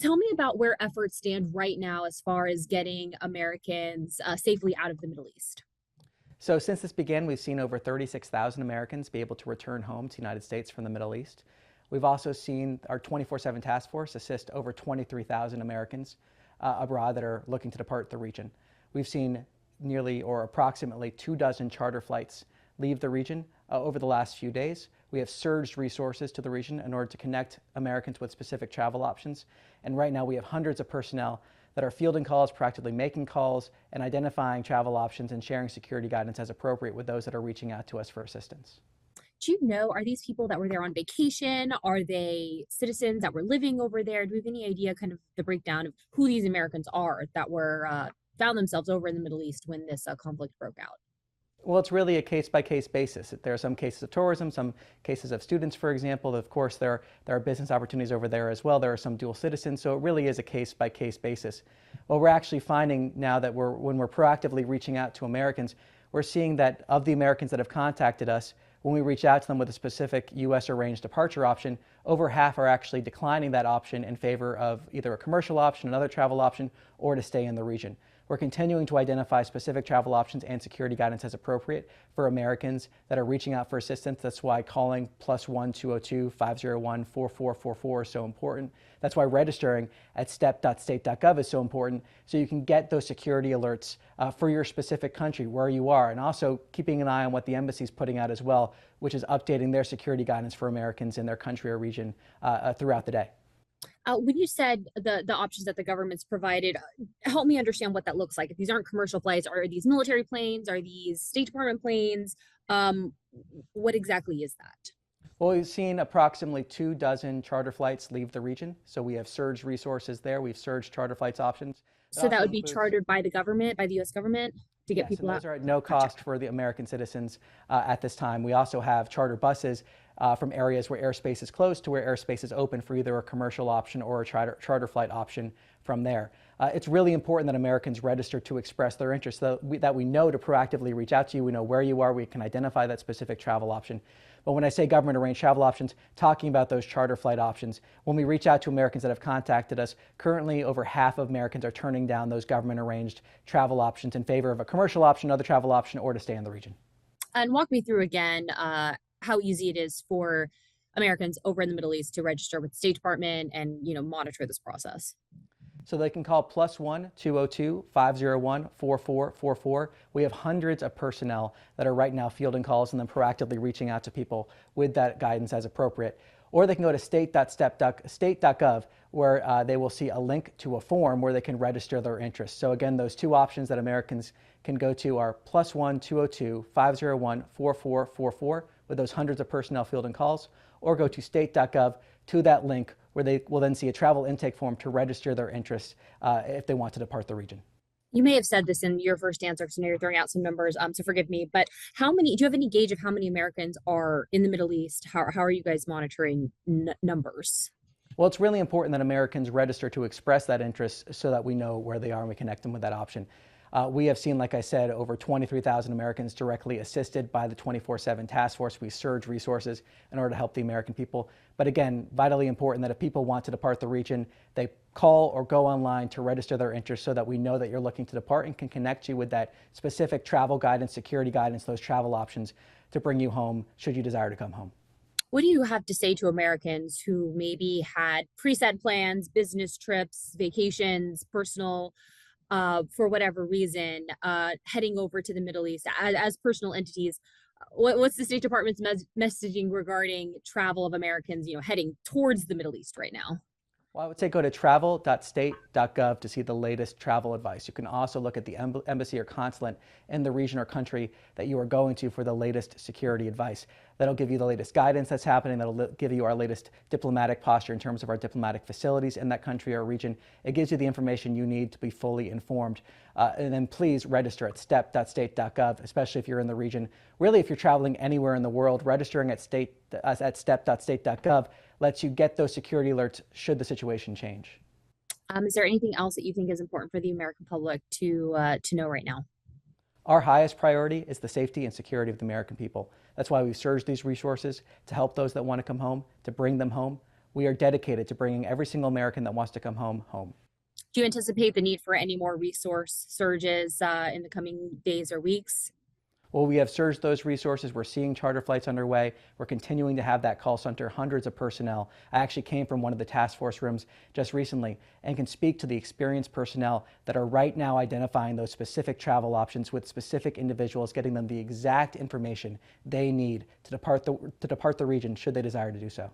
tell me about where efforts stand right now as far as getting Americans safely out of the Middle East. So since this began, we've seen over 36,000 Americans be able to return home to the United States from the Middle East. We've also seen our 24/7 task force assist over 23,000 Americans abroad that are looking to depart the region. We've seen nearly or approximately 24 charter flights leave the region over the last few days. We have surged resources to the region in order to connect Americans with specific travel options. And right now we have hundreds of personnel that are fielding calls, proactively making calls, and identifying travel options and sharing security guidance as appropriate with those that are reaching out to us for assistance. Do you know, are these people that were there on vacation? Are they citizens that were living over there? Do we have any idea kind of the breakdown of who these Americans are that were found themselves over in the Middle East when this conflict broke out? Well, it's really a case-by-case basis. There are some cases of tourism, some cases of students, for example. Of course, there are business opportunities over there as well. There are some dual citizens, so it really is a case-by-case basis. What we're actually finding now that when we're proactively reaching out to Americans, we're seeing that of the Americans that have contacted us, when we reach out to them with a specific U.S. arranged departure option, over half are actually declining that option in favor of either a commercial option, another travel option, or to stay in the region. We're continuing to identify specific travel options and security guidance as appropriate for Americans that are reaching out for assistance. That's why calling +1 202 501 4444 is so important. That's why registering at step.state.gov is so important, so you can get those security alerts for your specific country, where you are, and also keeping an eye on what the embassy is putting out as well, which is updating their security guidance for Americans in their country or region throughout the day. When you said the options that the government's provided, help me understand what that looks like. If these aren't commercial flights, are these military planes? Are these State Department planes? Um, what exactly is that? Well, we've seen approximately 24 charter flights leave the region, so we have surged resources there. We've surged charter flights options. It So that also would be includes, chartered by the government, by the U.S. government, to get yes, and people out. those are at no Gotcha. cost for the American citizens at this time. We also have charter buses from areas where airspace is closed to where airspace is open for either a commercial option or a charter flight option from there. It's really important that Americans register to express their interest, that we know to proactively reach out to you. We know where you are. We can identify that specific travel option. But when I say government arranged travel options, talking about those charter flight options, when we reach out to Americans that have contacted us, currently over half of Americans are turning down those government arranged travel options in favor of a commercial option, another travel option, or to stay in the region. And walk me through again how easy it is for Americans over in the Middle East to register with the State Department and monitor this process. So they can call +1 202 501 4444. We have hundreds of personnel that are right now fielding calls and then proactively reaching out to people with that guidance as appropriate. Or they can go to state.gov where they will see a link to a form where they can register their interest. So again, those two options that Americans can go to are +1 202 501 4444 with those hundreds of personnel fielding calls, or go to state.gov to that link where they will then see a travel intake form to register their interest if they want to depart the region. You may have said this in your first answer, so now you're throwing out some numbers. So forgive me, but how many? Do you have any gauge of how many Americans are in the Middle East? How are you guys monitoring numbers? Well, it's really important that Americans register to express that interest so that we know where they are and we connect them with that option. We have seen, like I said, over 23,000 Americans directly assisted by the 24/7 task force. We surge resources in order to help the American people. But again, vitally important that if people want to depart the region, they call or go online to register their interest so that we know that you're looking to depart and can connect you with that specific travel guidance, security guidance, those travel options to bring you home should you desire to come home. What do you have to say to Americans who maybe had preset plans, business trips, vacations, personal, for whatever reason, heading over to the Middle East as personal entities? What's the State Department's messaging regarding travel of Americans, heading towards the Middle East right now? Well, I would say go to travel.state.gov to see the latest travel advice. You can also look at the embassy or consulate in the region or country that you are going to for the latest security advice. That'll give you the latest guidance that's happening. That'll give you our latest diplomatic posture in terms of our diplomatic facilities in that country or region. It gives you the information you need to be fully informed. And then please register at step.state.gov, especially if you're in the region. Really, if you're traveling anywhere in the world, registering at step.state.gov lets you get those security alerts should the situation change. Is there anything else that you think is important for the American public to know right now? Our highest priority is the safety and security of the American people. That's why we've surged these resources to help those that want to come home, to bring them home. We are dedicated to bringing every single American that wants to come home, home. Do you anticipate the need for any more resource surges in the coming days or weeks? Well, we have surged those resources. We're seeing charter flights underway. We're continuing to have that call center, hundreds of personnel. I actually came from one of the task force rooms just recently and can speak to the experienced personnel that are right now identifying those specific travel options with specific individuals, getting them the exact information they need to depart the region should they desire to do so.